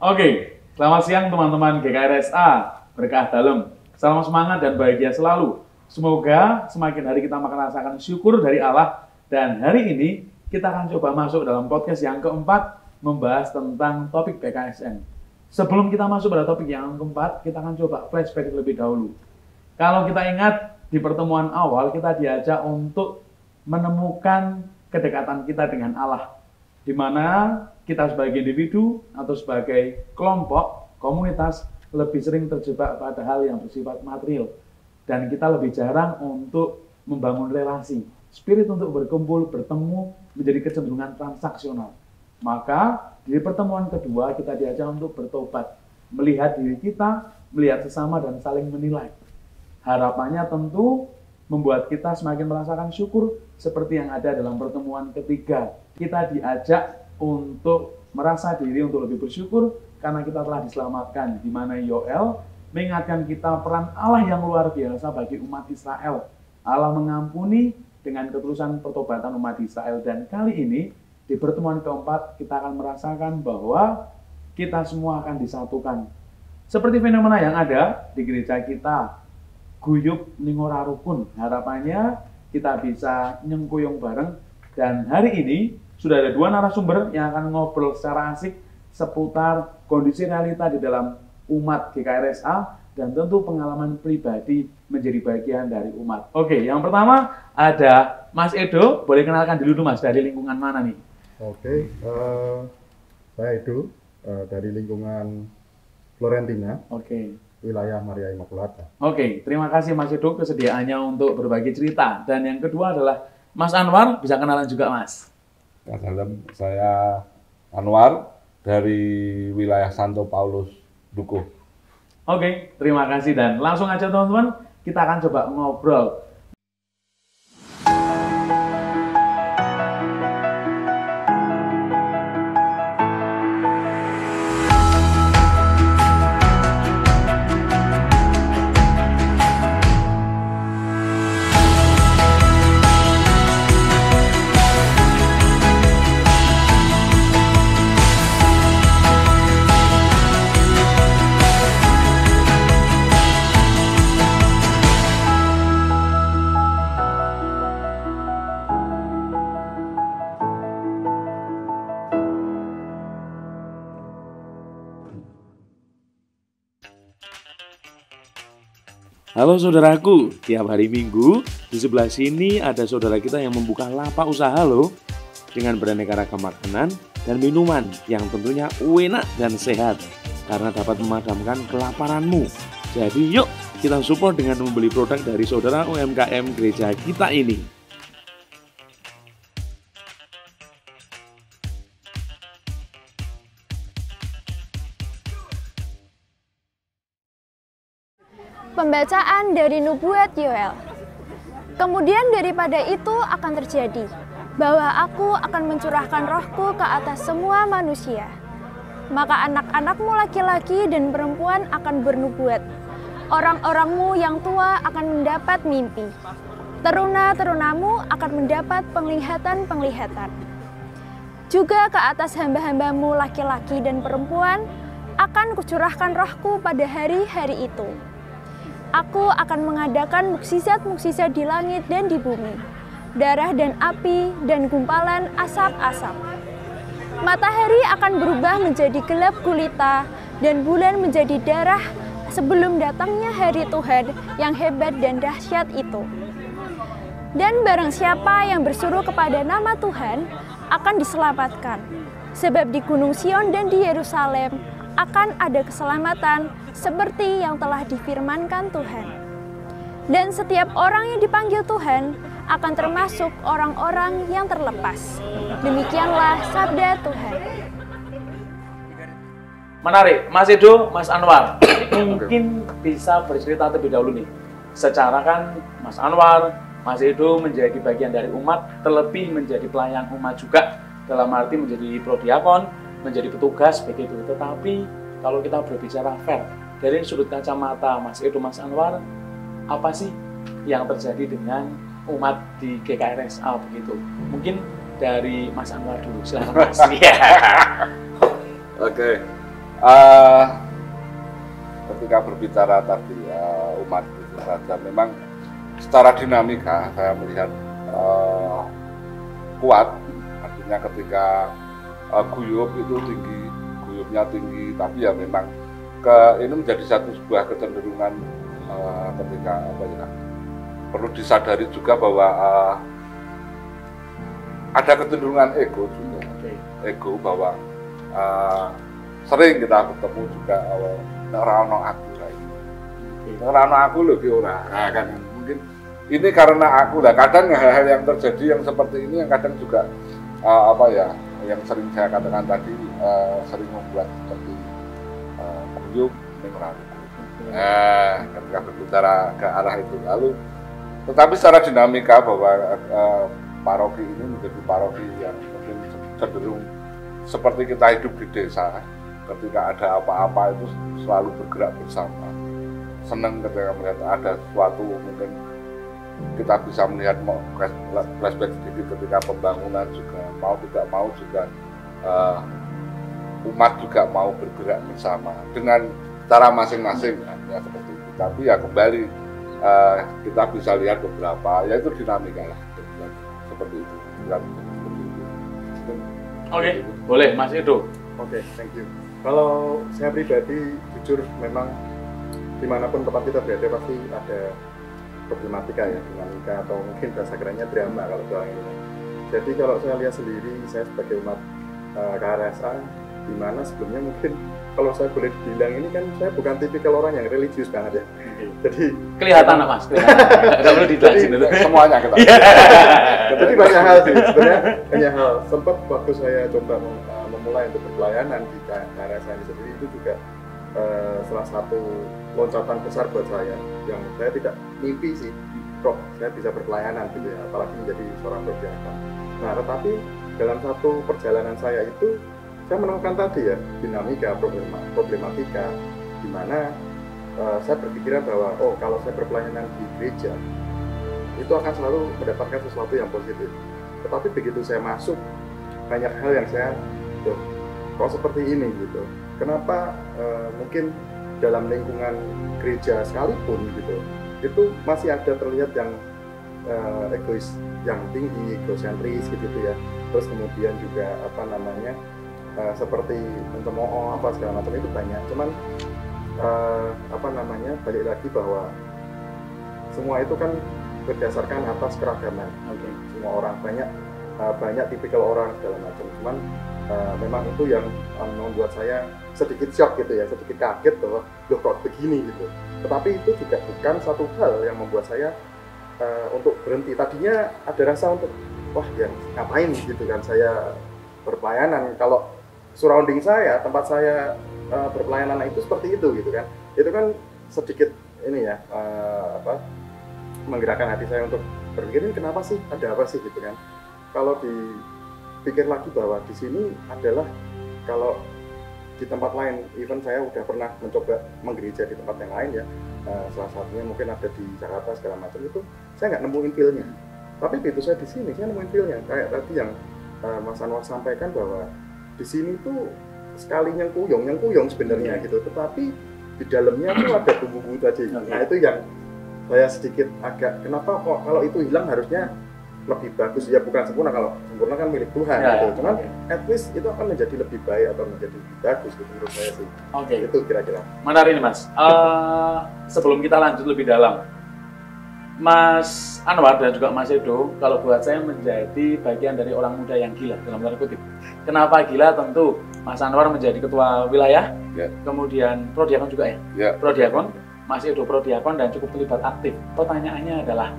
Oke, selamat siang teman-teman GKRSA, berkah dalam, salam semangat dan bahagia selalu. Semoga semakin hari kita merasakan syukur dari Allah, dan hari ini kita akan coba masuk dalam podcast yang keempat, membahas tentang topik BKSN. Sebelum kita masuk pada topik yang keempat, kita akan coba flashback terlebih dahulu. Kalau kita ingat, di pertemuan awal kita diajak untuk menemukan kedekatan kita dengan Allah, di mana kita sebagai individu atau sebagai kelompok, komunitas lebih sering terjebak pada hal yang bersifat material. Dan kita lebih jarang untuk membangun relasi. Spirit untuk berkumpul, bertemu, menjadi kecenderungan transaksional. Maka di pertemuan kedua kita diajak untuk bertobat. Melihat diri kita, melihat sesama dan saling menilai. Harapannya tentu membuat kita semakin merasakan syukur seperti yang ada dalam pertemuan ketiga. Kita diajak untuk merasa diri untuk lebih bersyukur karena kita telah diselamatkan, di mana Yoel mengingatkan kita peran Allah yang luar biasa bagi umat Israel. Allah mengampuni dengan ketulusan pertobatan umat Israel, dan kali ini di pertemuan keempat kita akan merasakan bahwa kita semua akan disatukan. Seperti fenomena yang ada di gereja kita, guyub ningora rukun. Harapannya kita bisa nyengkuyung bareng, dan hari ini sudah ada dua narasumber yang akan ngobrol secara asik seputar kondisi realita di dalam umat GKRSA dan tentu pengalaman pribadi menjadi bagian dari umat. Oke, yang pertama ada Mas Edo. Boleh kenalkan dulu Mas, dari lingkungan mana nih? Oke, saya Edo dari lingkungan Florentina. Oke. Wilayah Maria Immaculata. Oke, terima kasih Mas Edo kesediaannya untuk berbagi cerita. Dan yang kedua adalah Mas Anwar, bisa kenalan juga Mas. Saya Anwar dari wilayah Santo Paulus Dukuh. Oke, terima kasih dan langsung aja teman-teman, kita akan coba ngobrol. Halo saudaraku, tiap hari Minggu di sebelah sini ada saudara kita yang membuka lapak usaha loh, dengan beraneka ragam makanan dan minuman yang tentunya enak dan sehat karena dapat memadamkan kelaparanmu. Jadi yuk kita support dengan membeli produk dari saudara UMKM gereja kita ini. Pembacaan dari nubuat Yoel. Kemudian daripada itu akan terjadi, bahwa aku akan mencurahkan rohku ke atas semua manusia. Maka anak-anakmu laki-laki dan perempuan akan bernubuat. Orang-orangmu yang tua akan mendapat mimpi. Teruna-terunamu akan mendapat penglihatan-penglihatan. Juga ke atas hamba-hambamu laki-laki dan perempuan akan kucurahkan rohku pada hari-hari itu. Aku akan mengadakan mukjizat-mukjizat di langit dan di bumi, darah dan api dan gumpalan asap-asap. Matahari akan berubah menjadi gelap gulita dan bulan menjadi darah sebelum datangnya hari Tuhan yang hebat dan dahsyat itu. Dan barang siapa yang berseru kepada nama Tuhan akan diselamatkan, sebab di Gunung Sion dan di Yerusalem akan ada keselamatan seperti yang telah difirmankan Tuhan. Dan setiap orang yang dipanggil Tuhan akan termasuk orang-orang yang terlepas. Demikianlah sabda Tuhan. Menarik, Mas Edo, Mas Anwar, mungkin bisa bercerita terlebih dahulu nih. Secara kan Mas Anwar, Mas Edo menjadi bagian dari umat, terlebih menjadi pelayan umat juga, dalam arti menjadi prodiakon, menjadi petugas begitu. Tetapi kalau kita berbicara fair, dari sudut kacamata Mas Edo, Mas Anwar, apa sih yang terjadi dengan umat di GKRSA begitu? Mungkin dari Mas Anwar dulu, silakan Mas. Oke. Uh, ketika berbicara tadi umat itu saja, memang secara dinamika saya melihat kuat. Artinya ketika guyup itu tinggi, guyupnya tinggi, tapi ya memang ini menjadi sebuah kecenderungan ketika apa ya, perlu disadari juga bahwa ada kecenderungan ego juga, ego bahwa sering kita ketemu juga orang aku kayak gitu, orang aku lebih orang, nah, kan mungkin ini karena aku lah. Kadang hal-hal yang terjadi yang seperti ini yang kadang juga apa ya, yang sering saya katakan tadi sering membuat seperti guyup orang. Ketika berbicara ke arah itu, lalu tetapi secara dinamika bahwa paroki ini menjadi paroki yang mungkin cenderung seperti kita hidup di desa. Ketika ada apa-apa itu selalu bergerak bersama. Senang ketika melihat ada sesuatu, mungkin kita bisa melihat flashback sedikit ketika pembangunan juga mau tidak mau juga umat juga mau bergerak bersama dengan cara masing-masing ya seperti itu. Tapi ya kembali kita bisa lihat beberapa, yaitu dinamika lah seperti itu. Oke, boleh Mas Edo. Oke, thank you. Kalau saya pribadi jujur memang dimanapun tempat kita berada pasti ada problematika ya, dinamika atau mungkin bahasa kerennya drama kalau bilang ini. Jadi kalau saya lihat sendiri, saya sebagai umat KRSA, di mana sebelumnya mungkin kalau saya boleh bilang ini kan saya bukan tipikal orang yang religius banget ya. Jadi kelihatan Mas, nggak perlu dijelasin itu. Semuanya kita. Jadi banyak hal sih sebenarnya, banyak hal. Sempat waktu saya coba memulai untuk berpelayanan di KRSA ini sendiri, itu juga salah satu loncatan besar buat saya yang saya tidak mimpi sih, kok saya bisa berpelayanan gitu ya, apalagi menjadi seorang prodiakon. Nah, tetapi dalam satu perjalanan saya itu saya menemukan tadi ya dinamika, problematika, di mana saya berpikiran bahwa kalau saya berpelayanan di gereja itu akan selalu mendapatkan sesuatu yang positif. Tetapi begitu saya masuk, banyak hal yang saya kok seperti ini gitu. Kenapa mungkin dalam lingkungan gereja sekalipun gitu, itu masih ada terlihat yang egois yang tinggi, egosentris gitu ya. Terus kemudian juga apa namanya seperti mencemooh apa segala macam itu banyak. Cuman apa namanya, balik lagi bahwa semua itu kan berdasarkan atas keragaman. Semua orang banyak tipikal orang segala macam. Cuman memang itu yang membuat saya sedikit shock gitu ya, sedikit kaget bahwa loh kok begini gitu. Tetapi itu juga bukan satu hal yang membuat saya untuk berhenti. Tadinya ada rasa untuk wah ya ngapain gitu kan saya berpelayanan kalau surrounding saya, tempat saya berpelayanan itu seperti itu gitu kan. Itu kan sedikit ini ya menggerakkan hati saya untuk berpikir ini kenapa sih, ada apa sih gitu kan. Kalau dipikir lagi bahwa di sini adalah kalau di tempat lain, even saya udah pernah mencoba menggereja di tempat yang lain ya, salah satunya mungkin ada di Jakarta segala macam, itu saya nggak nemuin feel-nya. Tapi begitu saya di sini, saya nemuin feel-nya. Kayak tadi yang Mas Anwar sampaikan bahwa di sini tuh sekali yang kuyong sebenarnya gitu, tetapi di dalamnya tuh ada bumbu-bumbu tadi. Nah itu yang saya sedikit agak kenapa kok kalau itu hilang harusnya lebih bagus ya, bukan sempurna, kalau sempurna kan milik Tuhan gitu. Cuman at least itu akan menjadi lebih baik atau menjadi lebih bagus gitu menurut saya sih. Itu kira-kira. Menarik ini Mas. Sebelum kita lanjut lebih dalam, Mas Anwar dan juga Mas Edo, kalau buat saya menjadi bagian dari orang muda yang gila dalam tanda kutip. Kenapa gila? Tentu Mas Anwar menjadi ketua wilayah, kemudian prodiakon juga ya. Prodiakon, Mas Edo prodiakon dan cukup terlibat aktif. Pertanyaannya adalah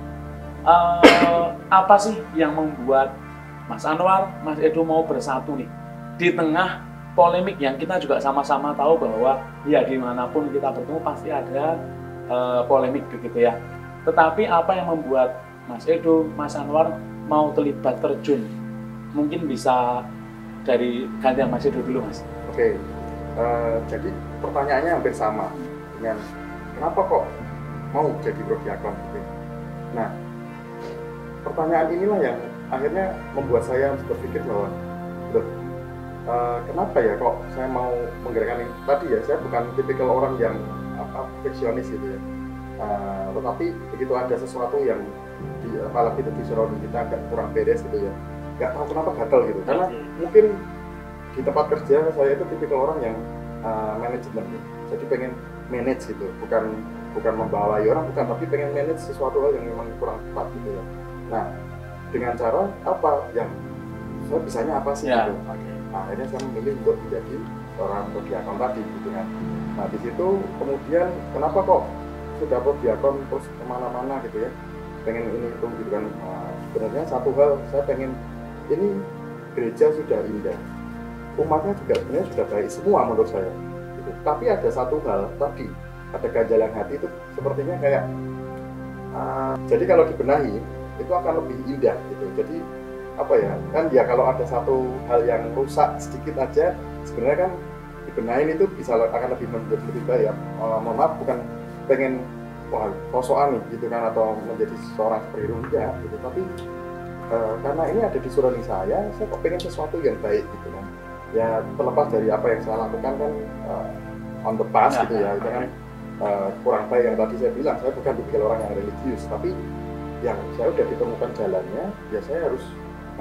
apa sih yang membuat Mas Anwar, Mas Edo mau bersatu nih di tengah polemik yang kita juga sama-sama tahu bahwa ya dimanapun kita bertemu pasti ada polemik begitu ya. Tetapi apa yang membuat Mas Edo, Mas Anwar mau terlibat terjun? Mungkin bisa dari gantian Mas Edo dulu Mas. Oke, jadi pertanyaannya hampir sama dengan kenapa kok mau jadi prodiakon gitu. Nah, pertanyaan inilah yang akhirnya membuat saya berpikir bahwa loh, kenapa ya kok saya mau menggerakkan ini? Tadi ya, saya bukan tipikal orang yang perfeksionis gitu ya. Tetapi begitu ada sesuatu yang apalagi di surrounding kita agak kurang beres gitu ya, nggak tahu kenapa gatel gitu. Karena mungkin di tempat kerja saya itu tipikal orang yang manajemen gitu. Jadi pengen manage gitu, bukan membawai orang, bukan, tapi pengen manage sesuatu hal yang memang kurang tepat gitu ya. Nah, dengan cara apa yang saya bisanya apa sih gitu. Nah, akhirnya saya memilih untuk menjadi seorang prodiakon tadi gitu kan. Nah, di situ kemudian kenapa kok sudah prodiakon terus kemana-mana gitu ya, pengen ini itu gitu kan. Nah, sebenarnya satu hal, saya pengen ini gereja sudah indah, umatnya juga sebenarnya sudah baik semua menurut saya gitu. Tapi ada satu hal tadi, ada ganjalan hati itu sepertinya kayak jadi kalau dibenahi itu akan lebih indah gitu. Jadi apa ya, kan ya kalau ada satu hal yang rusak sedikit aja sebenarnya kan dibenahin itu bisa akan lebih baik ya. Mohon maaf, bukan pengen kosokan nih gitu kan, atau menjadi seorang superhero enggak gitu, tapi karena ini ada di surrounding saya kok pengen sesuatu yang baik gitu kan. Ya terlepas dari apa yang saya lakukan kan on the past gitu ya, itu kan kurang baik yang tadi saya bilang. Saya bukan tipikal orang yang religius, tapi yang saya udah ditemukan jalannya, ya saya harus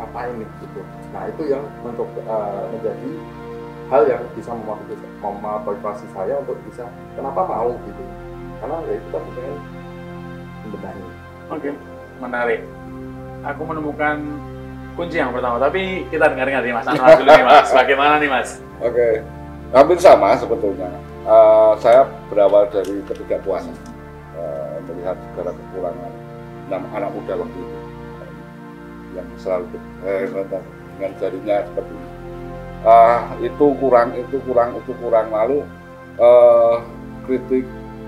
ngapain nih gitu. Nah itu yang menjadi hal yang bisa memotivasi saya untuk bisa kenapa mau gitu, karena ya itu tadi pengen membenahi. Oke, menarik. Aku menemukan kunci yang pertama, tapi kita dengar-dengar nih Mas Anwar dulu nih Mas, bagaimana nih Mas? Oke, hampir sama sebetulnya. Saya berawal dari ketidakpuasan, melihat segala kekurangan anak muda waktu itu yang selalu dengan jarinya seperti ini. Itu kurang, lalu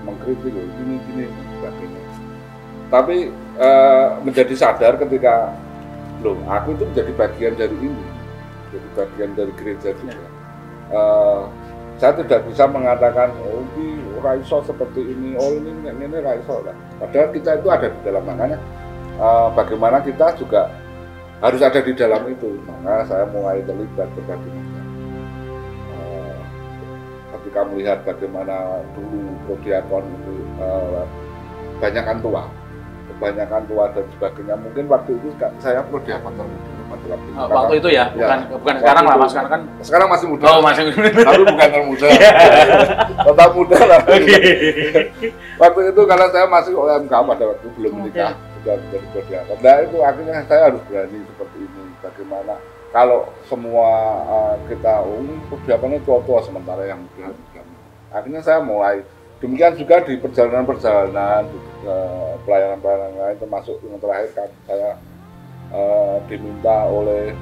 mengkritik gini sebagainya. Tapi menjadi sadar ketika aku itu menjadi bagian dari ini, jadi bagian dari gereja juga. Saya tidak bisa mengatakan ini raiso seperti ini, ini raiso lah. Padahal kita itu ada di dalam, makanya bagaimana kita juga harus ada di dalam itu. Maka saya mulai terlibat berbagai macam. Ketika melihat bagaimana dulu prodiakon itu kebanyakan tua dan sebagainya. Mungkin waktu itu saya prodiakon termuda. Waktu itu ya, bukan sekarang lah Mas, sekarang masih muda. Oh, masih muda. Tapi bukan termuda. Tetap muda lah. Waktu itu karena saya masih OMK pada waktu belum menikah, sudah menjadi prodiakon. Nah itu akhirnya saya harus berani seperti ini. Bagaimana kalau semua kita prodiakonnya tua-tua sementara yang muda. Akhirnya saya mulai. Demikian juga di perjalanan-perjalanan, pelayanan-pelayanan lain, termasuk yang terakhir kan saya diminta oleh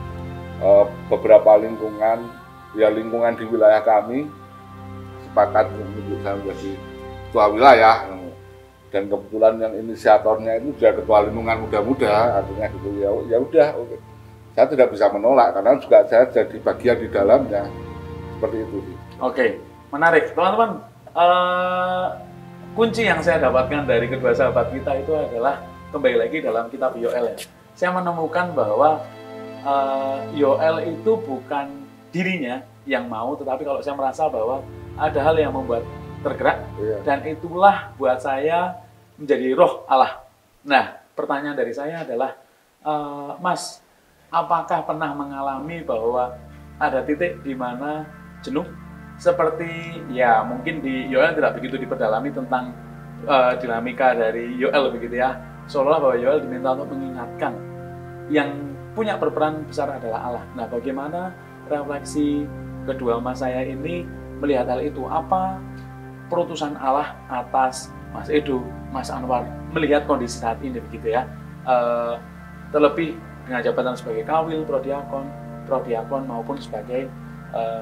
beberapa lingkungan di wilayah kami sepakat untuk saya menjadi ketua wilayah, dan kebetulan yang inisiatornya itu juga ketua lingkungan muda-muda, artinya gitu ya udah, oke. Saya tidak bisa menolak karena juga saya jadi bagian di dalamnya, seperti itu. Oke, menarik teman-teman. Kunci yang saya dapatkan dari kedua sahabat kita itu adalah kembali lagi dalam kitab Yoel ya. Saya menemukan bahwa Yoel itu bukan dirinya yang mau, tetapi kalau saya merasa bahwa ada hal yang membuat tergerak, dan itulah buat saya menjadi roh Allah. Nah, pertanyaan dari saya adalah, Mas, apakah pernah mengalami bahwa ada titik di mana jenuh? Seperti ya mungkin di Yoel tidak begitu diperdalami tentang dinamika dari Yoel begitu ya. Seolah bahwa Yoel diminta untuk mengingatkan yang punya berperan besar adalah Allah. Nah, bagaimana refleksi kedua Mas saya ini melihat hal itu? Apa perutusan Allah atas Mas Edo, Mas Anwar melihat kondisi saat ini begitu ya? Terlebih dengan jabatan sebagai kawil, prodiakon maupun sebagai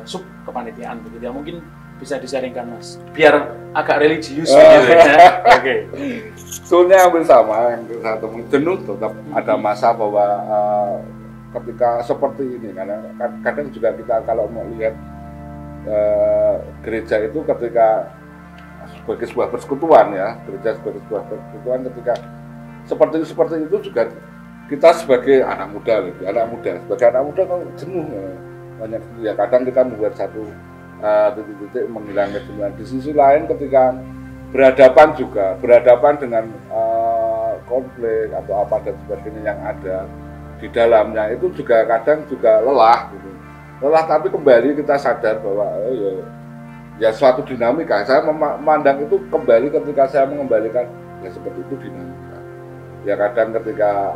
sub kepanitiaan begitu ya. Mungkin bisa disaringkan Mas, biar agak religius gitu ya. Oke. Soalnya hampir sama yang saya temui, jenuh tetap ada masa bahwa ketika seperti ini, karena kadang juga kita kalau mau lihat gereja itu ketika sebagai sebuah persekutuan ya, gereja sebagai sebuah persekutuan ketika seperti itu juga kita sebagai anak muda sebagai anak muda kan jenuh. banyak ya kadang kita membuat satu titik-titik menghilangkan kejenuhan. Di sisi lain ketika berhadapan dengan konflik atau apa dan sebagainya yang ada di dalamnya itu juga kadang juga lelah gitu. Lelah tapi kembali kita sadar bahwa ya suatu dinamika. Saya memandang itu kembali ketika saya mengembalikan ya seperti itu dinamika. Ya kadang ketika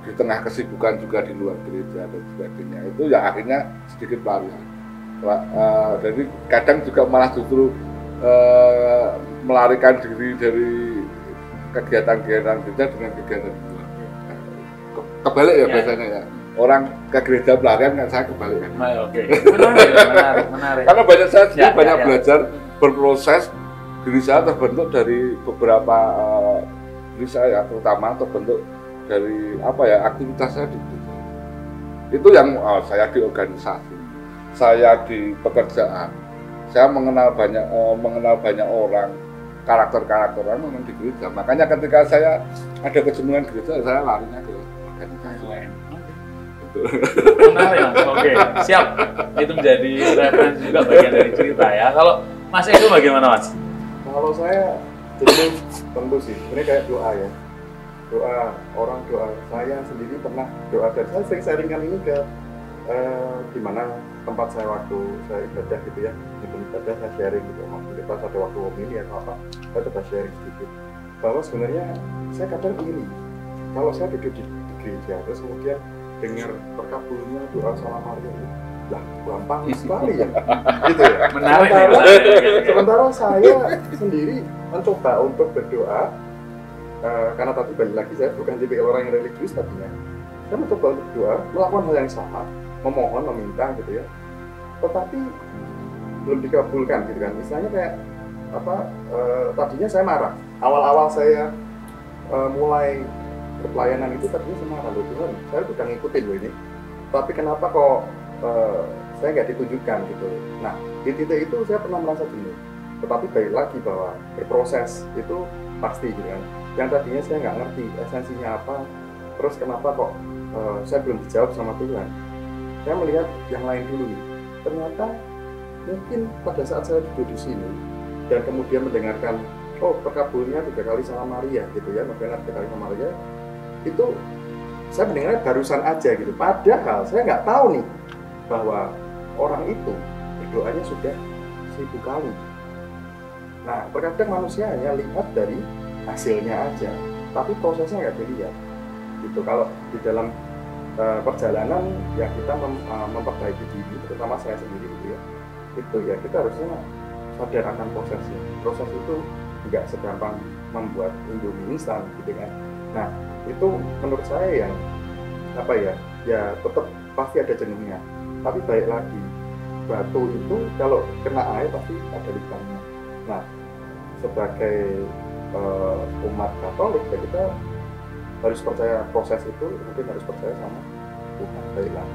di tengah kesibukan juga di luar gereja dan sebagainya itu ya akhirnya sedikit pelarian. Jadi kadang juga malah justru melarikan diri dari kegiatan-kegiatan gereja dengan kegiatan luar. Kebalik ya biasanya ya. Orang ke gereja pelarian kan saya kebalik kan. Oke. Menarik. Karena banyak saya banyak belajar berproses diri saya terbentuk dari beberapa diri saya terutama terbentuk dari aktivitas saya di gereja. Itu yang saya di organisasi, saya di pekerjaan, saya mengenal banyak orang, karakter orang memang di gereja. Makanya ketika saya ada kejenuhan gereja, saya larinya ke organisasi lain. Menarik Mas, oke, siap. Itu menjadi referensi juga bagian dari cerita ya. Kalau Mas Edo bagaimana Mas? Kalau saya jenuh tentu sih, ini kayak doa ya. Doa saya sendiri pernah doa dan saya sering sharingkan ini ke di mana tempat saya waktu saya ibadah gitu ya. Di ibadah saya sharing gitu, maksudnya pas ada waktu homili atau apa, saya coba sharing sedikit. Bahwa sebenarnya saya kadang iri kalau saya duduk di gereja terus kemudian dengar terkabulnya doa salam Maria lah gampang sekali ya gitu ya. Menarik. Sementara saya sendiri mencoba untuk berdoa karena tadi balik lagi saya bukan tipe orang yang religius tadinya. Saya mencoba untuk berdoa, melakukan hal yang sama, memohon, meminta gitu ya, tetapi belum dikabulkan gitu kan. Misalnya kayak tadinya saya marah awal-awal saya mulai pelayanan itu tadinya sama loh Tuhan, saya udah ngikutin loh ini, tapi kenapa kok saya nggak ditunjukkan gitu. Nah di titik itu saya pernah merasa jenuh, tetapi balik lagi bahwa berproses itu pasti gitu kan. Yang tadinya saya nggak ngerti esensinya apa, terus kenapa kok saya belum dijawab sama Tuhan. Saya melihat yang lain dulu nih, ternyata mungkin pada saat saya duduk di sini dan kemudian mendengarkan terkabulnya 3 kali salam Maria gitu ya, novena 3 kali salam Maria, itu saya mendengarnya barusan aja gitu. Padahal saya nggak tahu nih bahwa orang itu berdoanya sudah 1000 kali. Nah, terkadang manusia hanya lihat dari hasilnya aja, tapi prosesnya nggak dilihat. Gitu. Kalau di dalam perjalanan ya kita memperbaiki diri, terutama saya sendiri gitu ya, itu ya kita harusnya sadar akan prosesnya. Proses itu nggak segampang membuat Indomie instan gitu kan. Nah, itu menurut saya yang ya tetap pasti ada jenuhnya, tapi baik lagi batu itu kalau kena air pasti ada lubangnya. Nah, sebagai umat Katolik ya kita harus percaya proses itu, mungkin harus percaya sama Tuhan. Baik lagi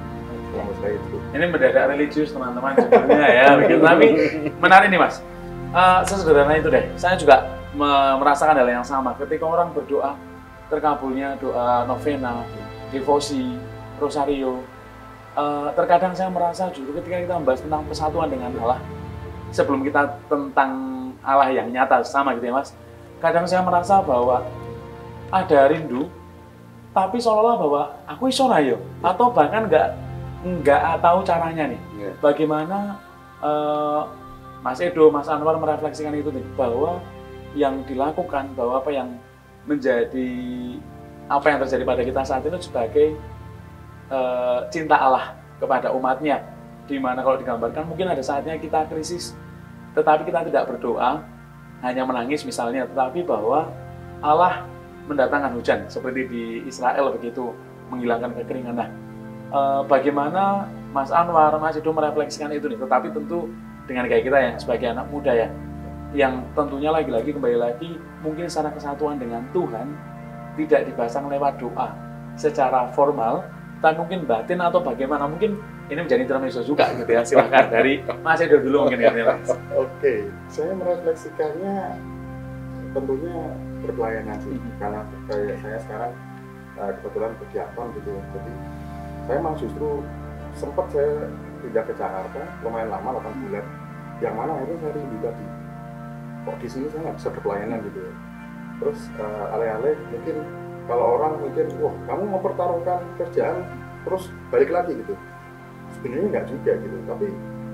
menurut saya itu. Ini mendadak religius teman-teman sebenarnya ya, tapi menarik nih Mas. Sesederhana itu deh, saya juga merasakan hal yang sama ketika orang berdoa terkabulnya doa novena, devosi, rosario. Terkadang saya merasa justru ketika kita membahas tentang persatuan dengan Allah, sebelum kita tentang Allah yang nyata sama gitu ya Mas, kadang saya merasa bahwa ada rindu, tapi seolah-olah bahwa aku iso rayo, atau bahkan nggak tahu caranya nih, bagaimana Mas Edo, Mas Anwar merefleksikan itu nih, bahwa yang dilakukan, bahwa apa yang terjadi pada kita saat ini sebagai cinta Allah kepada umatnya, di mana kalau digambarkan mungkin ada saatnya kita krisis, tetapi kita tidak berdoa, hanya menangis misalnya, tetapi bahwa Allah mendatangkan hujan seperti di Israel begitu, menghilangkan kekeringan. Nah, bagaimana Mas Anwar, Mas Edo merefleksikan itu nih, tetapi tentu dengan kayak kita yang sebagai anak muda ya, yang tentunya lagi-lagi kembali lagi mungkin secara kesatuan dengan Tuhan tidak dipasang lewat doa secara formal, tapi mungkin batin atau bagaimana, mungkin ini menjadi intermezzo juga gitu ya. Silakan dari Mas Edo dulu mungkin ya. Oke, saya merefleksikannya tentunya berpelayanan sih, karena saya sekarang kebetulan kegiatan gitu ya, jadi saya memang justru sempat saya pindah ke Jakarta lumayan lama 8 bulan, yang mana akhirnya saya rindu tadi, kok di sini saya nggak bisa berpelayanan gitu ya. Terus alih-alih mungkin kalau orang mungkin, wah kamu mau pertaruhkan kerjaan terus balik lagi gitu, sebenarnya nggak juga gitu, tapi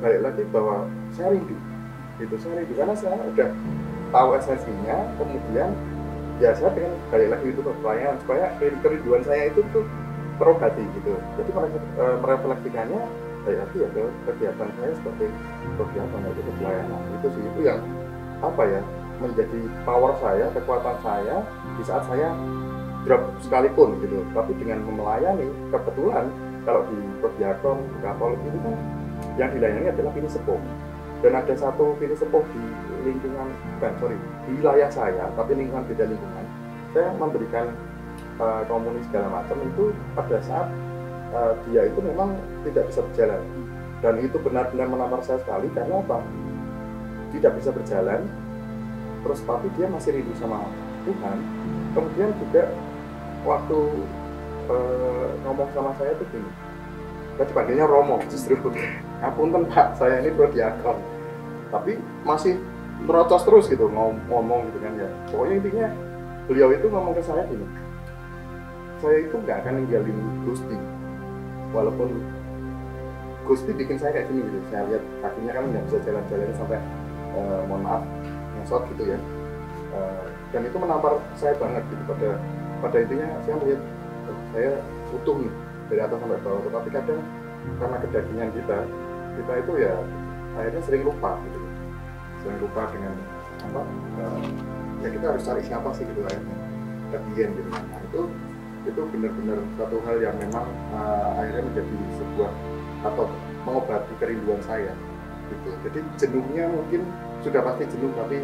balik lagi bahwa saya rindu gitu, saya rindu karena saya udah tahu esensinya, kemudian ya saya pengen balik lagi itu pelayanan supaya kerinduan saya itu tuh terobati gitu. Jadi merefleksikannya balik lagi ya ke kegiatan saya sebagai kegiatan itu pelayanan itu sih, itu yang apa ya, menjadi power saya, kekuatan saya di saat saya drop sekalipun gitu. Tapi dengan melayani, kebetulan kalau di Prodiakon, di Katolik itu kan yang dilayani adalah pini sepuh, dan ada satu pini sepuh di lingkungan, di wilayah saya, tapi lingkungan beda lingkungan. Saya memberikan komunis segala macam itu pada saat dia itu memang tidak bisa berjalan, dan itu benar-benar menampar saya sekali. Karena apa? Tidak bisa berjalan, terus tapi dia masih rindu sama Tuhan. Kemudian juga waktu ngomong sama saya itu gini, saya dipanggilnya Romo justru, ngapunten Pak, saya ini Prodiakon, tapi masih merocos terus gitu, ngomong gitu kan ya. Pokoknya intinya beliau itu ngomong ke saya gini, saya itu nggak akan ninggalin Gusti, walaupun Gusti bikin saya kayak gini gitu. Saya lihat kakinya kan nggak bisa jalan-jalan sampai mohon maaf ngesot gitu ya, dan itu menampar saya banget gitu. Pada intinya saya melihat saya utuh nih dari atas sampai bawah, tetapi kadang karena kedagingan kita itu ya akhirnya sering lupa gitu, sering lupa dengan apa, ya kita harus cari siapa sih gitu akhirnya kedagingan gitu. Nah itu benar-benar satu hal yang memang akhirnya menjadi sebuah atau mengobati kerinduan saya gitu. Jadi jenuhnya mungkin sudah pasti jenuh, tapi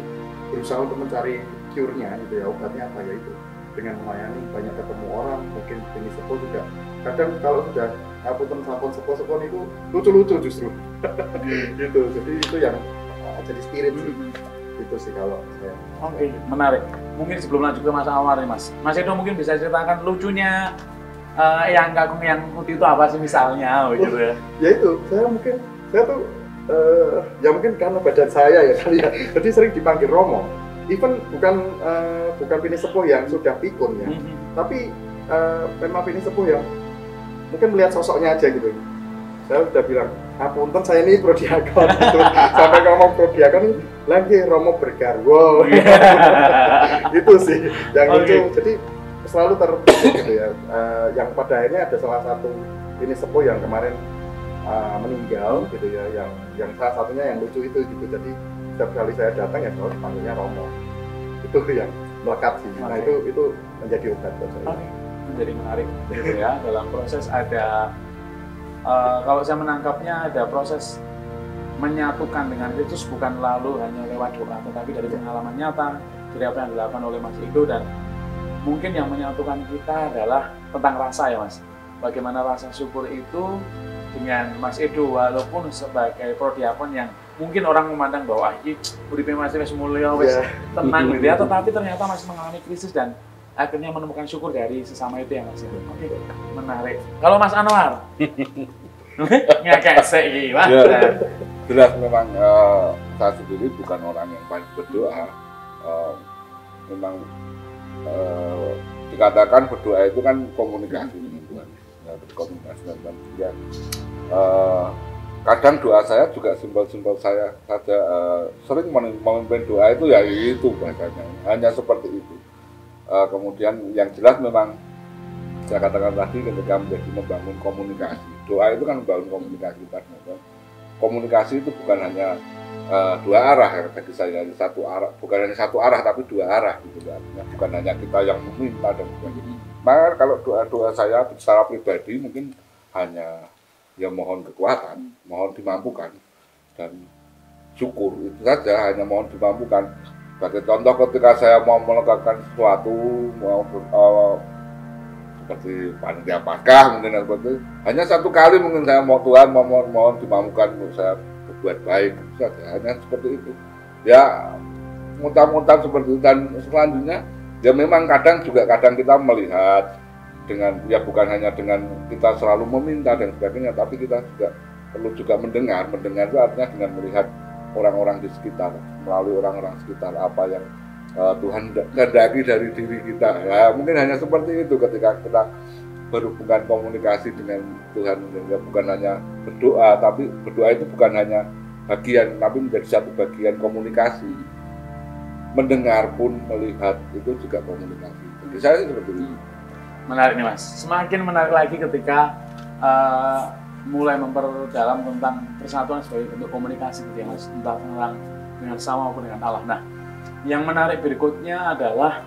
berusaha untuk mencari cure-nya gitu ya, obatnya apa ya itu dengan melayani, banyak ketemu orang, mungkin ini sepuh juga. Kadang kalau sudah ngapunten sampun sepuh-sepuh itu lucu-lucu justru gitu. Jadi itu yang jadi spirit sih. Itu sih kalau saya. Oke, menarik. Mungkin sebelum lanjut ke Mas Anwar nih Mas Edo mungkin bisa ceritakan lucunya yang Kakung yang putih itu apa sih misalnya gitu ya? Ya itu, saya tuh ya mungkin karena badan saya ya kali ya, jadi sering dipanggil Romo. Even bukan pini sepuh yang sudah pikun ya, tapi memang pini sepuh yang mungkin melihat sosoknya aja gitu. Saya udah bilang, apunten saya ini Prodiakon gitu. Sampai ngomong Prodiakon lagi Romo bergarwo. Itu sih yang lucu. Jadi selalu terpikir gitu ya. Yang pada akhirnya ada salah satu pini sepuh yang kemarin meninggal gitu ya, yang salah satunya yang lucu itu gitu. Jadi setiap kali saya datang ya selalu panggilnya Romo. Itu yang melekat sih. Nah itu menjadi obat buat saya. Menjadi menarik gitu ya. Dalam proses ada kalau saya menangkapnya ada proses menyatukan dengan Kristus, bukan lalu hanya lewat doa, tetapi dari pengalaman nyata dari apa yang dilakukan oleh Mas Edo. Dan mungkin yang menyatukan kita adalah tentang rasa ya Mas. Bagaimana rasa syukur itu dengan Mas Edo, walaupun sebagai Prodiakon yang mungkin orang memandang bahwa ini uripe Mas wis mulya wis tenang gitu ya, tetapi ternyata masih mengalami krisis dan akhirnya menemukan syukur dari sesama itu ya Mas Edo. Oke, menarik. Kalau Mas Anwar ngekesek iki Mas. Jelas memang saya sendiri bukan orang yang banyak berdoa. Memang dikatakan berdoa itu kan komunikasi dengan Tuhan. Berkomunikasi dengan Tuhan. Ya. Kadang doa saya juga simbol-simbol saya saja, sering memimpin doa itu ya itu bahasanya, hanya seperti itu. Kemudian yang jelas memang saya katakan tadi ketika menjadi membangun komunikasi, doa itu kan membangun komunikasi partner. Komunikasi itu bukan hanya dua arah ya bagi saya, satu arah, bukan hanya satu arah tapi dua arah gitu kan. Bukan hanya kita yang meminta dan sebagainya. Maka kalau doa-doa saya secara pribadi mungkin hanya ya mohon kekuatan, mohon dimampukan dan syukur itu saja, hanya mohon dimampukan. Sebagai contoh ketika saya mau melakukan sesuatu, mau seperti panitia Paskah mungkin seperti hanya satu kali mungkin saya mau Tuhan mohon dimampukan untuk saya berbuat baik itu saja, hanya seperti itu. Ya muntah-muntah seperti itu. Dan selanjutnya ya memang kadang kita melihat dengan ya bukan hanya dengan kita selalu meminta dan sebagainya, tapi kita juga perlu juga mendengar itu artinya dengan melihat orang-orang di sekitar, melalui orang-orang sekitar apa yang Tuhan kehendaki dari diri kita. Ya mungkin hanya seperti itu ketika kita berhubungan komunikasi dengan Tuhan, ya bukan hanya berdoa, tapi berdoa itu bukan hanya bagian, tapi menjadi satu bagian komunikasi. Mendengar pun melihat itu juga komunikasi. Jadi saya seperti itu. Menarik nih Mas, semakin menarik lagi ketika mulai memperdalam tentang persatuan sebagai bentuk komunikasi gitu ya Mas, entah dengan sama maupun dengan Allah. Nah, yang menarik berikutnya adalah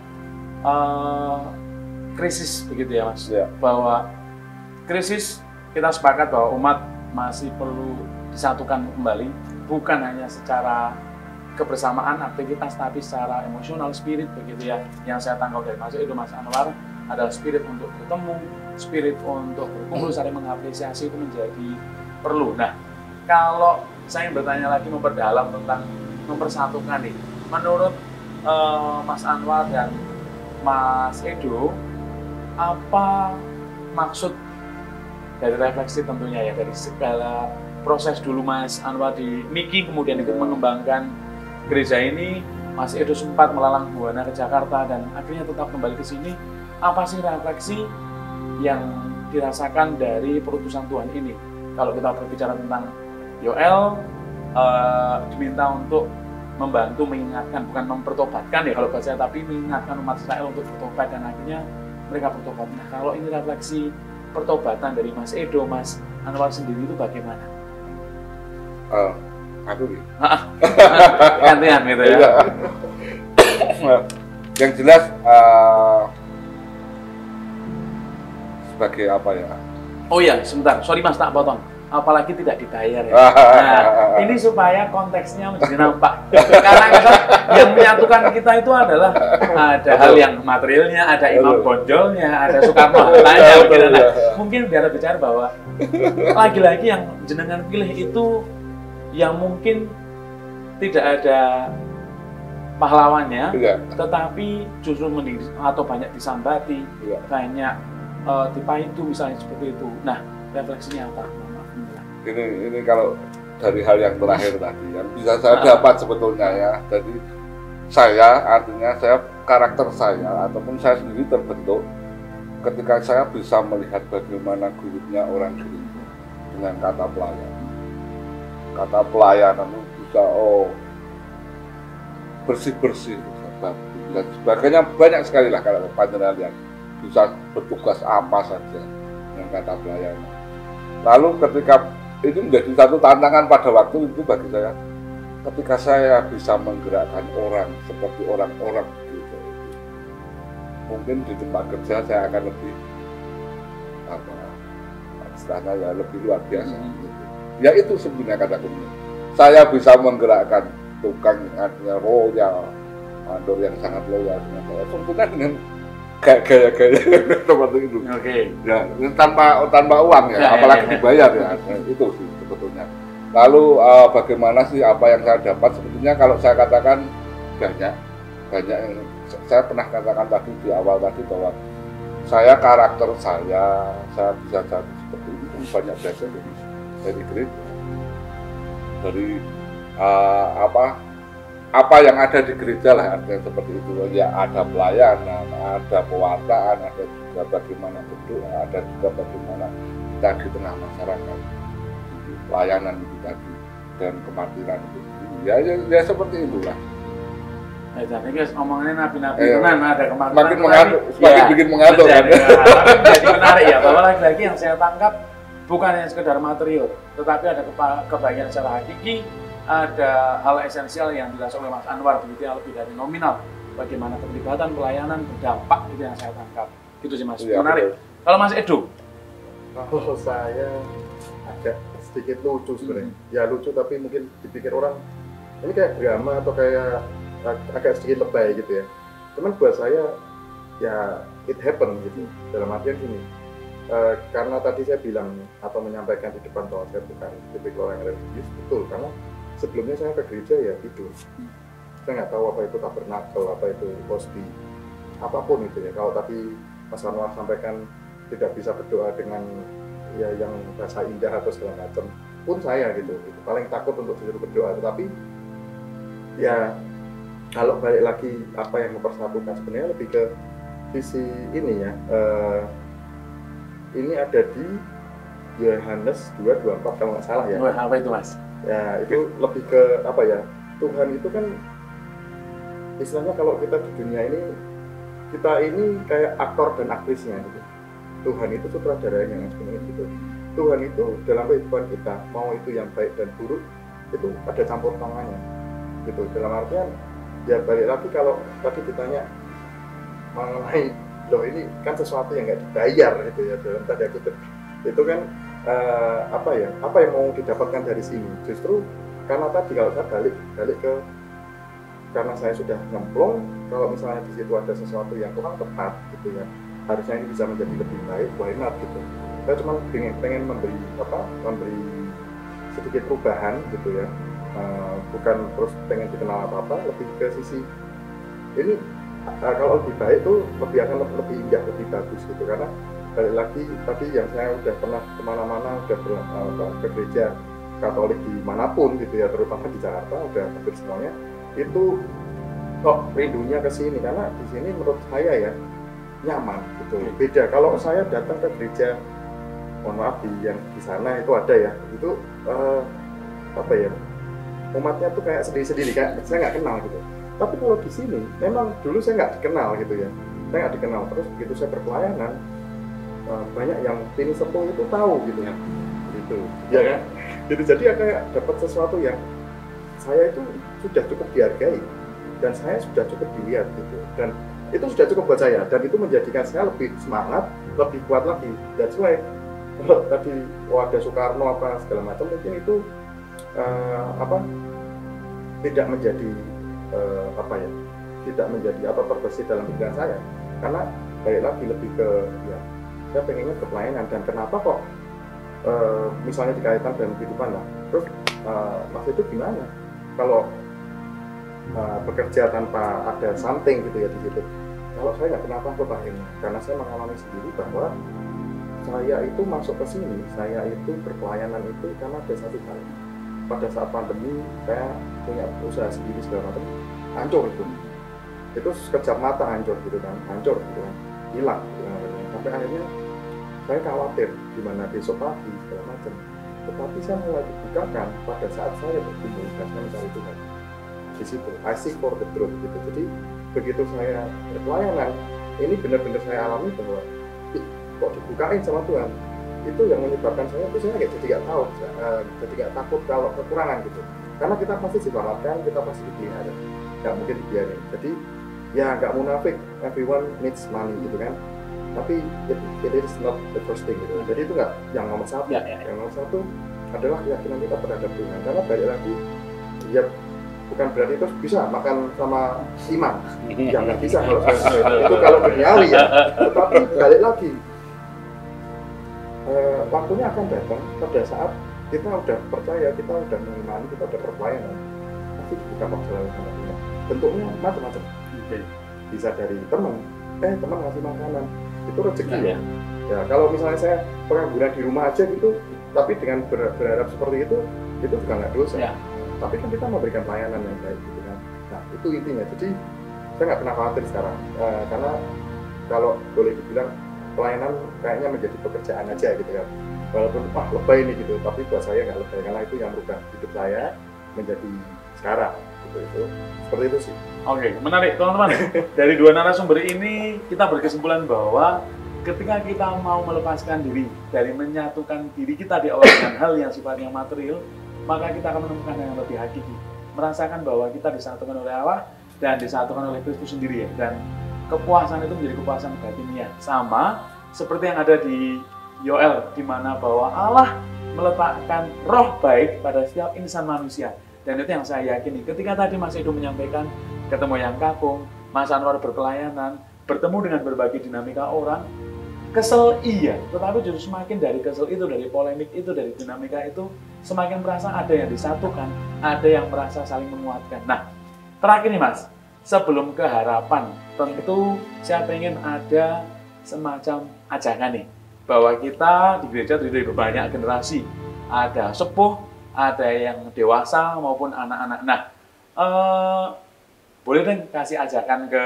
krisis begitu ya Mas, bahwa krisis kita sepakat bahwa umat masih perlu disatukan kembali, bukan hanya secara kebersamaan aktivitas, tapi secara emosional, spirit begitu ya. Yang saya tangkap dari Mas Edo, Mas Anwar adalah spirit untuk bertemu, spirit untuk berkumpul, saling mengapresiasi itu menjadi perlu. Nah, kalau saya bertanya lagi memperdalam tentang mempersatukan nih, menurut Mas Anwar dan Mas Edo, apa maksud dari refleksi tentunya ya dari segala proses dulu Mas Anwar di Miki, kemudian ikut mengembangkan gereja ini, Mas Edo sempat melalang buana ke Jakarta dan akhirnya tetap kembali ke sini. Apa sih refleksi yang dirasakan dari perutusan Tuhan ini? Kalau kita berbicara tentang Yoel, diminta untuk membantu mengingatkan, bukan mempertobatkan ya kalau bahasa, tapi mengingatkan umat Israel untuk bertobat dan akhirnya mereka bertobat. Nah, kalau ini refleksi pertobatan dari Mas Edo, Mas Anwar sendiri itu bagaimana? Aku gitu. Gantian gitu ya. Yang jelas sebagai apa ya? Oh iya, sebentar. Sorry Mas, tak potong. Apalagi tidak dibayar ya. Nah, ini supaya konteksnya menjadi nampak. Karena yang menyatukan kita itu adalah ada hal yang materialnya, ada imam bonjolnya, ada Soekarno-Hattanya. Nah, mungkin biar bicara bahwa lagi-lagi yang jenengan pilih itu yang mungkin tidak ada pahlawannya, tetapi justru atau banyak disambati, banyak dipaitu misalnya seperti itu. Nah, refleksinya apa? Ini kalau dari hal yang terakhir tadi yang bisa saya dapat sebetulnya ya, jadi artinya karakter saya ataupun saya sendiri terbentuk ketika saya bisa melihat bagaimana guyupnya orang gereja dengan kata pelayanan itu bisa bersih-bersih dan sebagainya, banyak sekali lah kalau panjenengan yang bisa bertugas apa saja dengan kata pelayanan. Lalu ketika itu menjadi satu tantangan pada waktu itu bagi saya, ketika saya bisa menggerakkan orang seperti orang-orang gitu, mungkin di tempat kerja saya akan lebih istilahnya ya lebih luar biasa gitu. Ya itu sebenarnya kata kunci, saya bisa menggerakkan tukang yang artinya royal, mandor yang sangat loyal dengan saya, tentunya dengan gaya-gaya seperti itu. Ya, tanpa uang ya, apalagi dibayar ya. Itu sih sebetulnya. Lalu bagaimana sih apa yang saya dapat sebetulnya, kalau saya katakan banyak yang saya pernah katakan tadi di awal tadi bahwa karakter saya bisa jadi seperti itu banyak belajar dari gereja, dari apa yang ada di gereja lah, artinya seperti itu ya, ada pelayanan, ada pewartaan, ada juga bagaimana berdoa, ada juga bagaimana kita di tengah masyarakat, pelayanan itu tadi dan kematian itu ya seperti itulah. Jadi guys, omongannya nabi-nabi tenan, ada kematian makin mengatur, semakin bikin mengatur kan. Jadi menarik ya, bahwa lagi-lagi yang saya tangkap bukan hanya sekedar material, tetapi ada kebahagiaan secara hakiki, ada hal esensial yang dirasakan oleh Mas Anwar begitu yang lebih dari nominal. Bagaimana keterlibatan pelayanan berdampak, itu yang saya tangkap. Gitu sih Mas. Ya, menarik. Betul. Kalau Mas Edo? Kalau saya agak sedikit lucu sebenarnya. Ya lucu tapi mungkin dipikir orang ini kayak drama atau kayak agak sedikit lebay gitu ya. Cuman buat saya ya it happen gitu. Dalam artian gini. Karena tadi saya bilang atau menyampaikan di depan bahwa saya bukan tipikal orang religius, betul, karena sebelumnya saya ke gereja ya tidur. Saya nggak tahu apa itu tabernakel, apa itu hospi, apapun itu ya. Kalau tadi Mas Anwar sampaikan tidak bisa berdoa dengan ya yang bahasa indah atau segala macam pun saya gitu. Paling takut untuk disuruh berdoa. Tetapi ya kalau balik lagi apa yang mempersatukan sebenarnya lebih ke sisi ini ya. Ini ada di Yohanes 2:24 kalau nggak salah ya. Wah, apa itu Mas? Ya itu lebih ke apa ya, Tuhan itu kan istilahnya kalau kita di dunia ini, kita ini kayak aktor dan aktrisnya gitu. Tuhan itu sutradaranya sebenarnya gitu. Tuhan itu dalam kehidupan kita, mau itu yang baik dan buruk, itu ada campur tangannya gitu. Dalam artian ya balik lagi kalau tadi ditanya mengenai loh ini kan sesuatu yang nggak dibayar gitu ya dalam tanda kutip, itu kan apa yang mau didapatkan dari sini. Justru karena tadi kalau saya balik ke karena saya sudah nyemplung, kalau misalnya di situ ada sesuatu yang kurang tepat gitu ya, harusnya ini bisa menjadi lebih baik, why not gitu. Saya cuma pengen memberi sedikit perubahan gitu ya, bukan terus pengen dikenal apa lebih ke sisi ini kalau lebih baik tuh akan lebih indah, lebih bagus gitu. Karena balik lagi tadi yang saya udah pernah kemana-mana, udah ke gereja Katolik dimanapun gitu ya, terutama di Jakarta udah hampir semuanya, itu kok rindunya ke sini karena di sini menurut saya ya nyaman gitu. Beda kalau saya datang ke gereja, mohon maaf yang di sana itu ada ya, itu apa ya, umatnya tuh kayak sendiri-sendiri, kayak saya nggak kenal gitu. Tapi kalau di sini memang dulu saya nggak dikenal gitu ya, saya nggak dikenal, terus begitu saya berpelayanan banyak yang tim sepuh itu tahu gitu ya, gitu ya kan, gitu. Jadi ya kayak dapat sesuatu yang saya itu sudah cukup dihargai dan saya sudah cukup dilihat gitu, dan itu sudah cukup buat saya, dan itu menjadikan saya lebih semangat, lebih kuat lagi. That's why kalau tadi ada Soekarno apa segala macam, mungkin itu tidak menjadi tidak menjadi apa terbesit dalam pikiran saya, karena balik lagi lebih ke ya saya pengennya ke pelayanan. Dan kenapa kok misalnya dikaitkan dengan kehidupan lah, terus Mas itu gimana kalau bekerja tanpa ada something gitu ya di situ? Kalau saya nggak kenapa aku akhirnya, karena saya mengalami sendiri bahwa saya itu masuk ke sini, saya itu berpelayanan itu karena ada satu hal. Pada saat pandemi saya punya usaha sendiri segala macam, hancur itu sekejap mata hancur gitu kan, hilang gitu kan. Sampai akhirnya saya khawatir gimana besok pagi segala macam. Tetapi saya mulai dibukakan pada saat saya bergumul dan saya mencari Tuhan. Di situ, I seek for the truth gitu. Jadi begitu saya berpelayanan, ini benar-benar saya alami bahwa kok dibukain sama Tuhan. Itu yang menyebabkan saya nggak tahu, jadi nggak takut kalau kekurangan gitu. Karena kita pasti diselamatkan, kita pasti dipelihara, nggak mungkin dibiarin. Jadi ya nggak munafik, everyone needs money gitu kan. Tapi it is not the first thing gitu. Jadi itu nggak yang nomor satu. Yang nomor satu adalah keyakinan kita terhadap Tuhan. Karena balik lagi, ya bukan berarti terus bisa makan sama iman. Ya nggak bisa kalau itu kalau duniawi ya. Tetapi balik lagi, waktunya akan datang pada saat kita udah percaya, kita udah mengimani, kita udah berpelayanan, pasti dibuka jalan sama Tuhan. Bentuknya macam-macam. Bisa dari teman ngasih makanan, itu rezeki ya. Ya kalau misalnya saya pengangguran di rumah aja gitu, tapi dengan berharap seperti itu juga nggak dosa. Ya. Tapi kan kita memberikan pelayanan yang baik gitu kan. Nah itu intinya. Jadi saya nggak pernah khawatir sekarang, karena kalau boleh dibilang pelayanan kayaknya menjadi pekerjaan aja gitu kan. Walaupun lebay nih gitu, tapi buat saya nggak lebay karena itu yang merubah hidup saya menjadi sekarang gitu. Itu seperti itu sih. Oke, menarik teman-teman. Dari dua narasumber ini kita berkesimpulan bahwa ketika kita mau melepaskan diri dari menyatukan diri kita di Allah dengan hal yang sifatnya material, maka kita akan menemukan yang lebih hakiki, merasakan bahwa kita disatukan oleh Allah dan disatukan oleh Kristus sendiri ya. Dan kepuasan itu menjadi kepuasan batinnya, sama seperti yang ada di Yoel, di mana bahwa Allah meletakkan roh baik pada setiap insan manusia. Dan itu yang saya yakini. Ketika tadi Mas Edo menyampaikan ketemu yang kakung, Mas Anwar berpelayanan, bertemu dengan berbagai dinamika orang, kesel iya, tetapi justru semakin dari kesel itu, dari polemik itu, dari dinamika itu, semakin merasa ada yang disatukan, ada yang merasa saling menguatkan. Nah, terakhir nih Mas, sebelum ke harapan, tentu saya pengen ada semacam ajakan nih bahwa kita di gereja terdiri dari banyak generasi. Ada sepuh, ada yang dewasa maupun anak-anak. Nah, boleh deh kasih ajakan ke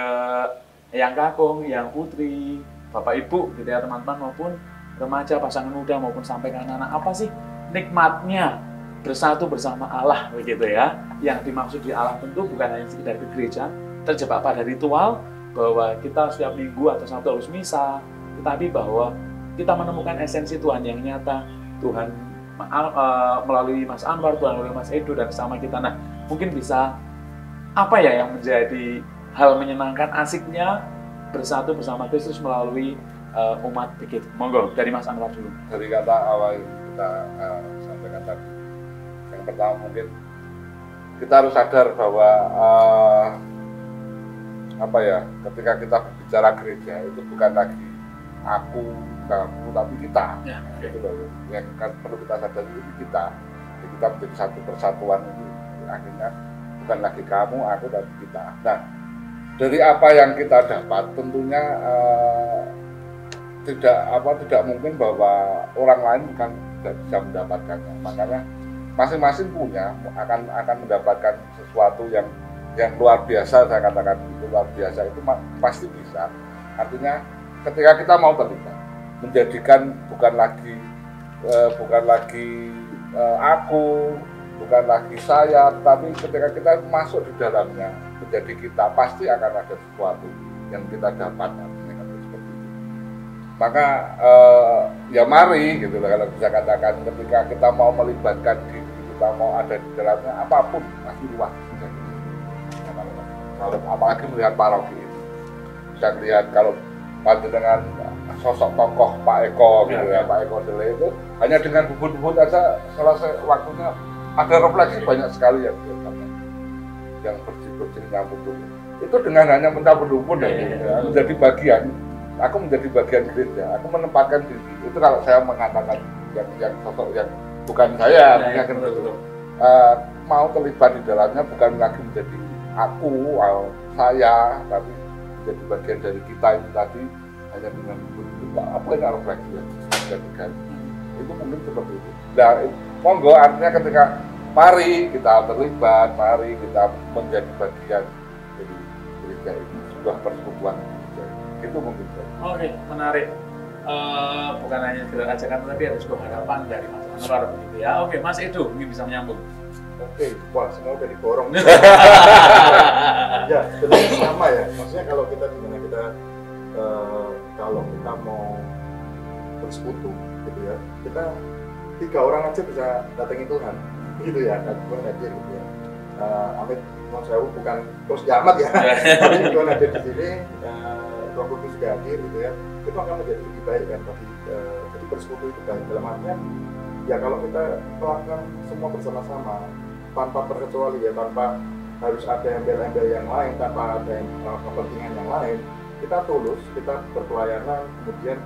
yang kakung, yang putri, bapak ibu gitu ya teman-teman, maupun remaja, pasangan muda maupun sampai ke anak-anak, apa sih nikmatnya bersatu bersama Allah begitu ya. Yang dimaksud di Allah tentu bukan hanya sekedar ke gereja, terjebak pada ritual bahwa kita setiap minggu atau Sabtu harus misa, tetapi bahwa kita menemukan esensi Tuhan yang nyata, Tuhan melalui Mas Anwar, Tuhan melalui Mas Edo dan sama kita. Nah, mungkin bisa apa ya yang menjadi hal menyenangkan, asiknya bersatu bersama Kristus melalui umat begitu. Monggo dari Mas Anwar dulu. Dari kata awal kita sampaikan tadi, yang pertama mungkin kita harus sadar bahwa ketika kita berbicara gereja itu bukan lagi aku, kamu, tapi kita. Ya, itu loh. Yang perlu kita sadari itu kita. Jadi kita menjadi satu persatuan itu akhirnya bukan lagi kamu, aku, tapi kita. Nah, dari apa yang kita dapat tentunya tidak mungkin bahwa orang lain bukan tidak bisa mendapatkannya. Makanya masing-masing punya akan mendapatkan sesuatu yang luar biasa. Saya katakan itu luar biasa, itu pasti bisa. Artinya ketika kita mau terlibat, menjadikan bukan lagi aku, bukan lagi saya, tapi ketika kita masuk di dalamnya menjadi kita, pasti akan ada sesuatu yang kita dapat. Artinya seperti itu. Maka ya mari gitu lah, kalau bisa katakan, ketika kita mau melibatkan diri, kita mau ada di dalamnya, apapun masih luas. Kalau apalagi melihat paroki ini, bisa lihat kalau dengan sosok tokoh Pak Eko gitu ya, Pak Eko Dele itu hanya dengan bubut-bubut aja selesai waktunya, ada refleksi banyak sekali yang bersih-bersih nyambut itu dengan hanya mencabut rumput menjadi bagian. Aku menjadi bagian gereja, aku menempatkan diri. Itu kalau saya mengatakan yang sosok yang bukan saya, mau terlibat di dalamnya bukan lagi menjadi aku, saya, tapi menjadi bagian dari kita itu tadi, hanya dengan apa yang refleksi dan itu mungkin seperti itu. Nah, monggo artinya ketika mari kita terlibat, mari kita menjadi bagian dari gereja ini, sebuah persekutuan gereja. Itu mungkin. Oke, menarik. Bukan hanya sekedar ajakan, tapi ada sebuah harapan dari Mas Anwar begitu ya. Oke, Mas Edo mungkin bisa menyambung. Oke, wah semua udah diborong. Ya, sebenarnya sama ya. Maksudnya kalau kita kalau kita mau bersekutu gitu ya, kita 3 orang aja bisa datengin Tuhan gitu ya, dan Tuhan hadir gitu ya. Amit Monsewu bukan terus kiamat ya, tapi Tuhan hadir di sini, Roh Kudus juga hadir gitu ya. Itu akan menjadi lebih baik kan, jadi bersekutu itu baik dalam artian ya kalau kita melakukan semua bersama-sama tanpa terkecuali ya, tanpa harus ada embel-embel yang lain, tanpa ada kepentingan yang lain, kita tulus, kita berpelayanan, kemudian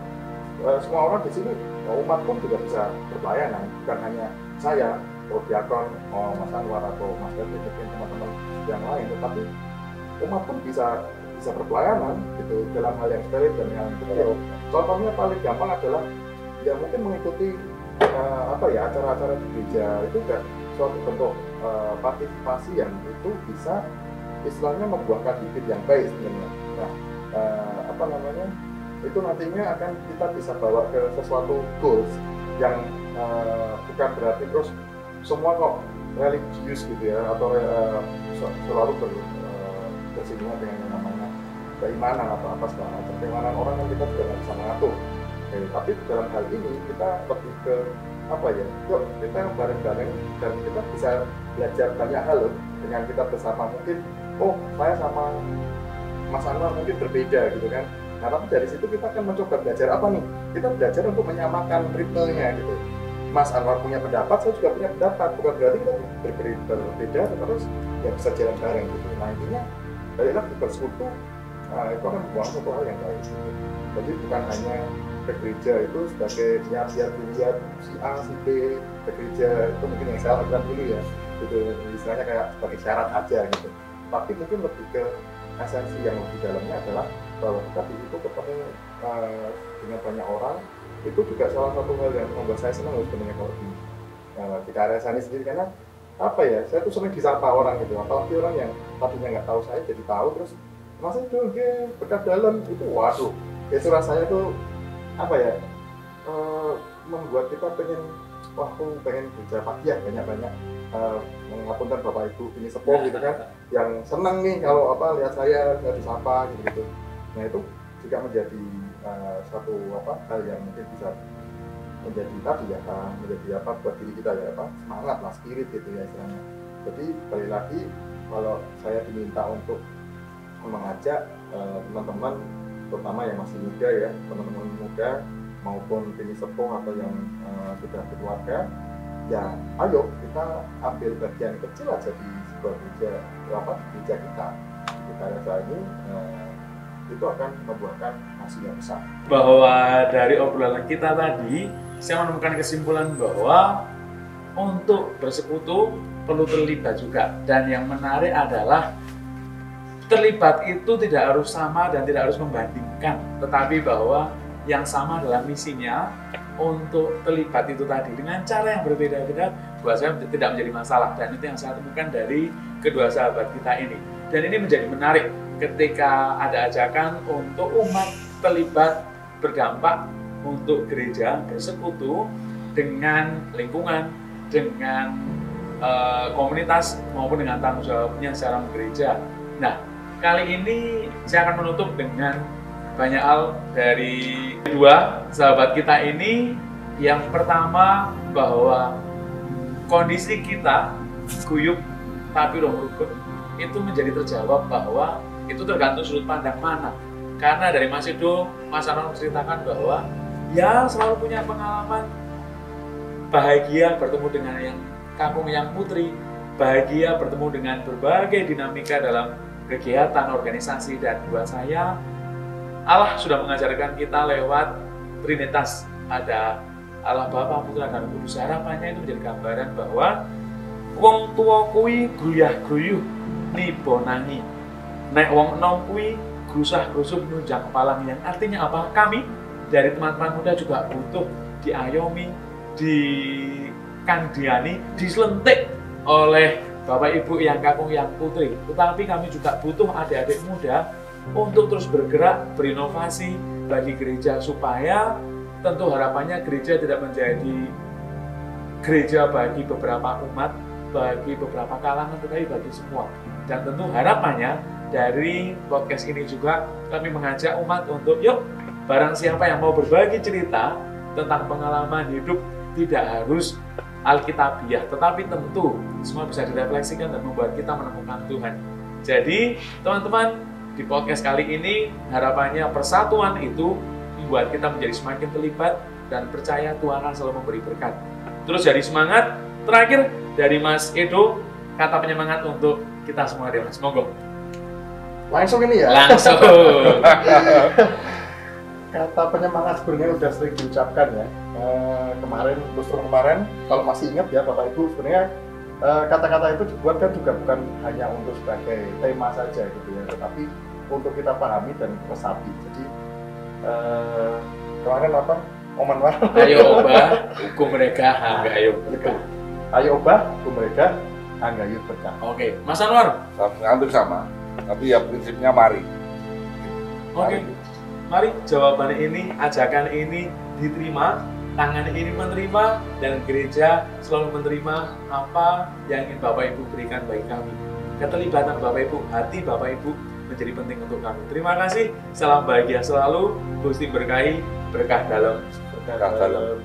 semua orang di sini, umat pun juga bisa berpelayanan, bukan hanya saya, diakon, Mas Anwar atau Mas David, mungkin teman-teman yang lain, tetapi umat pun bisa berpelayanan gitu dalam hal yang sepele dan yang kecil. Contohnya paling gampang adalah ya mungkin mengikuti acara-acara di gereja itu juga suatu bentuk partisipasi yang itu bisa istilahnya membuahkan bibit yang baik sebenarnya. Nah, itu nantinya akan kita bisa bawa ke sesuatu goals yang bukan berarti terus semua kok religius gitu ya, atau selalu bersinggungan dengan yang namanya keimanan atau apa segala macam. Keimanan orang yang kita juga nggak bisa mengatur. Tapi dalam hal ini kita lebih ke yuk kita bareng-bareng dan kita bisa belajar banyak hal loh dengan kita bersama. Mungkin saya sama Mas Anwar mungkin berbeda gitu kan. Nah, tapi dari situ kita akan mencoba belajar apa nih? Kita belajar untuk menyamakan ritmenya gitu. Mas Anwar punya pendapat, saya juga punya pendapat. Bukan berarti kita berbeda, terus ya bisa jalan bareng gitu. Nah, intinya baiklah bersekutu, itu akan membuang suatu hal yang baik gitu. Jadi bukan hanya ke gereja itu sebagai biar dilihat si A, si B ke gereja, itu mungkin yang saya lakukan dulu ya gitu, istilahnya kayak sebagai syarat aja gitu. Tapi mungkin lebih ke esensi yang lebih dalamnya adalah bahwa kita di situ ketemu dengan banyak orang itu juga salah satu hal yang membuat saya senang sebenarnya kalau di karya saya sendiri, karena apa ya, saya tuh sering disapa orang gitu, apalagi orang yang tadinya nggak tahu saya jadi tahu, terus Mas itu berkat dalam itu, waduh, itu rasanya tuh apa ya, membuat kita pengen, wah aku pengen kerja pagi ya, banyak-banyak mengapunten Bapak Ibu ini sepuh gitu kan, yang senang nih kalau apa lihat saya disapa gitu. Nah itu juga menjadi satu hal yang mungkin bisa menjadi tadi ya, menjadi buat diri kita ya, semangat lah, spirit gitu ya istilahnya. Jadi balik lagi, kalau saya diminta untuk mengajak teman-teman, terutama yang masih muda ya, teman-teman muda maupun ini sepuh atau yang sudah berkeluarga, ya ayo kita ambil bagian kecil aja di sebuah gereja kita. Di karya ini itu akan membuahkan hasil yang besar. Bahwa dari obrolan kita tadi, saya menemukan kesimpulan bahwa untuk bersekutu perlu terlibat juga. Dan yang menarik adalah terlibat itu tidak harus sama dan tidak harus membandingkan, tetapi bahwa yang sama adalah misinya untuk terlibat itu tadi dengan cara yang berbeda-beda. Buat saya tidak menjadi masalah, dan itu yang saya temukan dari kedua sahabat kita ini. Dan ini menjadi menarik ketika ada ajakan untuk umat terlibat, berdampak untuk gereja, bersekutu dengan lingkungan, dengan komunitas maupun dengan tanggung jawabnya secara gereja. Nah, kali ini saya akan menutup dengan banyak hal dari kedua sahabat kita ini. Yang pertama, bahwa kondisi kita guyup tapi roh rukun itu menjadi terjawab bahwa itu tergantung sudut pandang mana. Karena dari Mas Edo, Mas Anwar menceritakan bahwa ya selalu punya pengalaman bahagia bertemu dengan yang kakung, yang putri, bahagia bertemu dengan berbagai dinamika dalam kegiatan organisasi. Dan buat saya, Allah sudah mengajarkan kita lewat Trinitas, ada Allah Bapa, Putra, dan Roh Kudus. Harapannya itu menjadi gambaran bahwa wong tua kuwi gruyah-gruyuh nibonangi, nek wong enom kuwi grusah-grusuh nunjang kepalang. Yang artinya apa? Kami dari teman-teman muda juga butuh diayomi, dikandhiani, diselentik oleh Bapak Ibu yang kakung, yang putri. Tetapi kami juga butuh adik-adik muda untuk terus bergerak, berinovasi bagi gereja, supaya tentu harapannya gereja tidak menjadi gereja bagi beberapa umat, bagi beberapa kalangan, tetapi bagi semua. Dan tentu harapannya dari podcast ini juga kami mengajak umat untuk yuk, barang siapa yang mau berbagi cerita tentang pengalaman hidup, tidak harus alkitabiah, tetapi tentu semua bisa direfleksikan dan membuat kita menemukan Tuhan. Jadi teman-teman, di podcast kali ini harapannya persatuan itu membuat kita menjadi semakin terlibat dan percaya Tuhan akan selalu memberi berkat. Terus dari semangat, terakhir dari Mas Edo, kata penyemangat untuk kita semua deh Mas, monggo. Langsung ini ya? Langsung. Kata penyemangat sebenarnya udah sering diucapkan ya. Kemarin, kalau masih ingat ya Bapak Ibu, sebenarnya kata-kata itu dibuat kan juga bukan hanya untuk sebagai tema saja gitu ya, tetapi untuk kita pahami dan resapi. Jadi kemarin apa? Oman war. Ayo obah, hukum mereka, ayo berkah. Ayo obah, hukum mereka, anggayut berkah. Oke, Mas Anwar. Hampir sama, tapi ya prinsipnya mari. Oke, mari jawaban ini, ajakan ini diterima, tangan ini menerima, dan gereja selalu menerima apa yang ingin Bapak Ibu berikan bagi kami. Keterlibatan Bapak Ibu, hati Bapak Ibu menjadi penting untuk kami. Terima kasih, salam bahagia selalu, Gusti berkahi, berkah dalam. Berkah dalam.